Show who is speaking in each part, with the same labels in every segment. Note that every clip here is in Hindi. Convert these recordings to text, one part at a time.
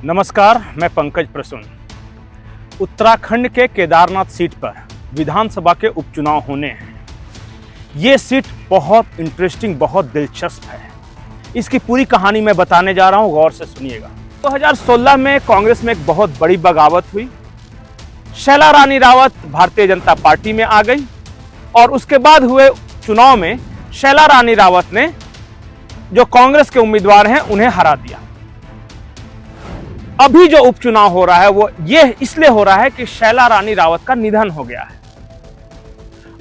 Speaker 1: नमस्कार, मैं पंकज प्रसून। उत्तराखंड के केदारनाथ सीट पर विधानसभा के उपचुनाव होने हैं। ये सीट बहुत इंटरेस्टिंग, बहुत दिलचस्प है। इसकी पूरी कहानी मैं बताने जा रहा हूं, गौर से सुनिएगा। 2016 में कांग्रेस में एक बहुत बड़ी बगावत हुई। शैला रानी रावत भारतीय जनता पार्टी में आ गई और उसके बाद हुए चुनाव में शैला रानी रावत ने जो कांग्रेस के उम्मीदवार हैं उन्हें हरा दिया। अभी जो उपचुनाव हो रहा है वो ये इसलिए हो रहा है कि शैला रानी रावत का निधन हो गया है।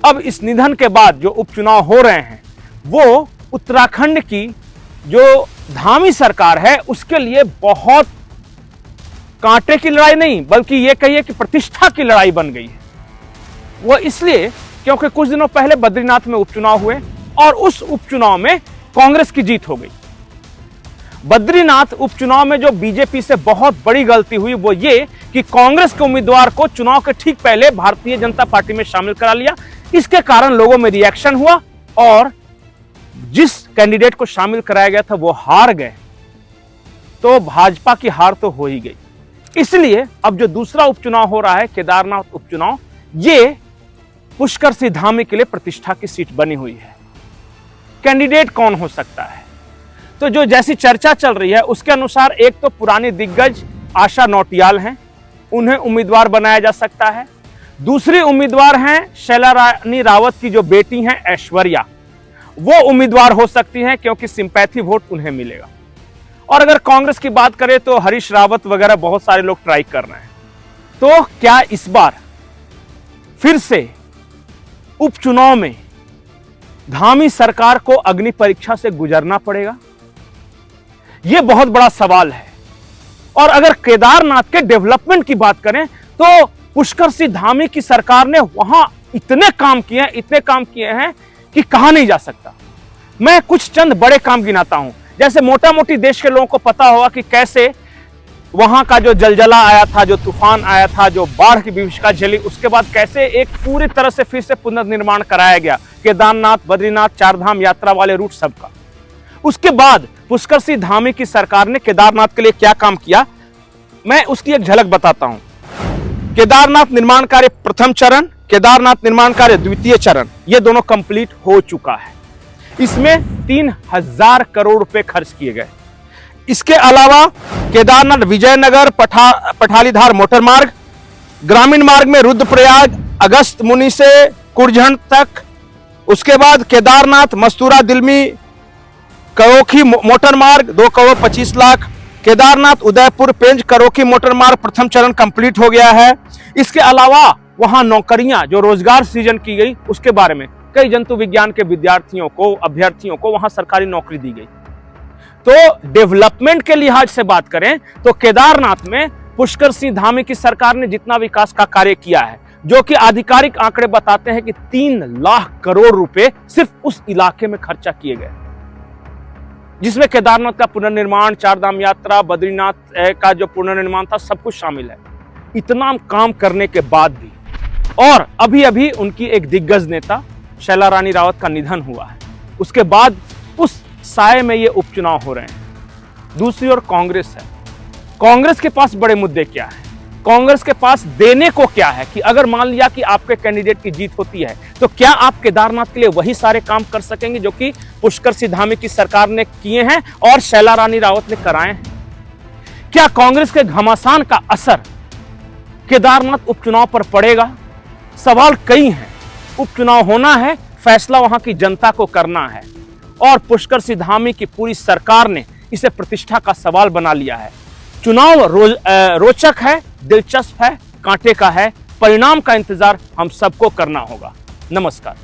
Speaker 1: अब इस निधन के बाद जो उपचुनाव हो रहे हैं वो उत्तराखंड की जो धामी सरकार है उसके लिए बहुत कांटे की लड़ाई नहीं, बल्कि ये कहिए कि प्रतिष्ठा की लड़ाई बन गई है। वो इसलिए क्योंकि कुछ दिनों पहले बद्रीनाथ में उपचुनाव हुए और उस उपचुनाव में कांग्रेस की जीत हो गई। बद्रीनाथ उपचुनाव में जो बीजेपी से बहुत बड़ी गलती हुई वो ये कि कांग्रेस के उम्मीदवार को चुनाव के ठीक पहले भारतीय जनता पार्टी में शामिल करा लिया। इसके कारण लोगों में रिएक्शन हुआ और जिस कैंडिडेट को शामिल कराया गया था वो हार गए, तो भाजपा की हार तो हो ही गई। इसलिए अब जो दूसरा उपचुनाव हो रहा है, केदारनाथ उपचुनाव, ये पुष्कर सिंह धामी के लिए प्रतिष्ठा की सीट बनी हुई है। कैंडिडेट कौन हो सकता है? तो जो जैसी चर्चा चल रही है उसके अनुसार एक तो पुरानी दिग्गज आशा नौटियाल हैं, उन्हें उम्मीदवार बनाया जा सकता है। दूसरी उम्मीदवार हैं शैला रानी रावत की जो बेटी हैं ऐश्वर्या, वो उम्मीदवार हो सकती हैं क्योंकि सिंपैथी वोट उन्हें मिलेगा। और अगर कांग्रेस की बात करें तो हरीश रावत वगैरह बहुत सारे लोग ट्राई कर रहे हैं। तो क्या इस बार फिर से उपचुनाव में धामी सरकार को अग्नि परीक्षा से गुजरना पड़ेगा? यह बहुत बड़ा सवाल है। और अगर केदारनाथ के डेवलपमेंट की बात करें तो पुष्कर सिंह धामी की सरकार ने वहां इतने काम किए हैं कि कहा नहीं जा सकता। मैं कुछ चंद बड़े काम गिनाता हूं। जैसे मोटा मोटी देश के लोगों को पता होगा कि कैसे वहां का जो जलजला आया था, जो तूफान आया था, जो बाढ़ की विभीषिका झेली, उसके बाद कैसे एक पूरी तरह से फिर से पुनर्निर्माण कराया गया केदारनाथ, बद्रीनाथ, चारधाम यात्रा वाले रूट सबका। उसके बाद पुष्कर सिंह धामी की सरकार ने केदारनाथ के लिए क्या काम किया, मैं उसकी एक झलक बताता हूं। केदारनाथ निर्माण कार्य प्रथम चरण, केदारनाथ निर्माण कार्य द्वितीय चरण, ये दोनों कंप्लीट हो चुका है। इसमें 3000 करोड़ रुपए खर्च किए गए। इसके अलावा केदारनाथ विजयनगर पठालीधार मोटर मार्ग, ग्रामीण मार्ग में रुद्रप्रयाग अगस्त मुनि से कुरझंड तक, उसके बाद केदारनाथ मस्तूरा दिल्मी करोखी मोटर मार्ग 2 करोड़ 25 लाख, केदारनाथ उदयपुर पेंज करोखी मोटर मार्ग प्रथम चरण कंप्लीट हो गया है। इसके अलावा वहां नौकरियां जो रोजगार सृजन की गई उसके बारे में कई जंतु विज्ञान के विद्यार्थियों को, अभ्यर्थियों को वहां सरकारी नौकरी दी गई। तो डेवलपमेंट के लिहाज से बात करें तो केदारनाथ में पुष्कर सिंह धामी की सरकार ने जितना विकास का कार्य किया है, जो कि आधिकारिक आंकड़े बताते हैं कि 3 लाख करोड़ रुपए सिर्फ उस इलाके में खर्चा किए गए, जिसमें केदारनाथ का पुनर्निर्माण, चारधाम यात्रा, बद्रीनाथ का जो पुनर्निर्माण था, सब कुछ शामिल है। इतना काम करने के बाद भी और अभी अभी उनकी एक दिग्गज नेता शैला रानी रावत का निधन हुआ है, उसके बाद उस साए में ये उपचुनाव हो रहे हैं। दूसरी ओर कांग्रेस है। कांग्रेस के पास बड़े मुद्दे क्या है, कांग्रेस के पास देने को क्या है कि अगर मान लिया कि आपके कैंडिडेट की जीत होती है तो क्या आप केदारनाथ के लिए वही सारे काम कर सकेंगे जो कि पुष्कर सिंह धामी की सरकार ने किए हैं और शैला रानी रावत ने कराए हैं? क्या कांग्रेस के घमासान का असर केदारनाथ उपचुनाव पर पड़ेगा? सवाल कई हैं। उपचुनाव होना है, फैसला वहां की जनता को करना है और पुष्कर सिंह धामी की पूरी सरकार ने इसे प्रतिष्ठा का सवाल बना लिया है। चुनाव रोचक है, दिलचस्प है, कांटे का है। परिणाम का इंतजार हम सबको करना होगा। नमस्कार।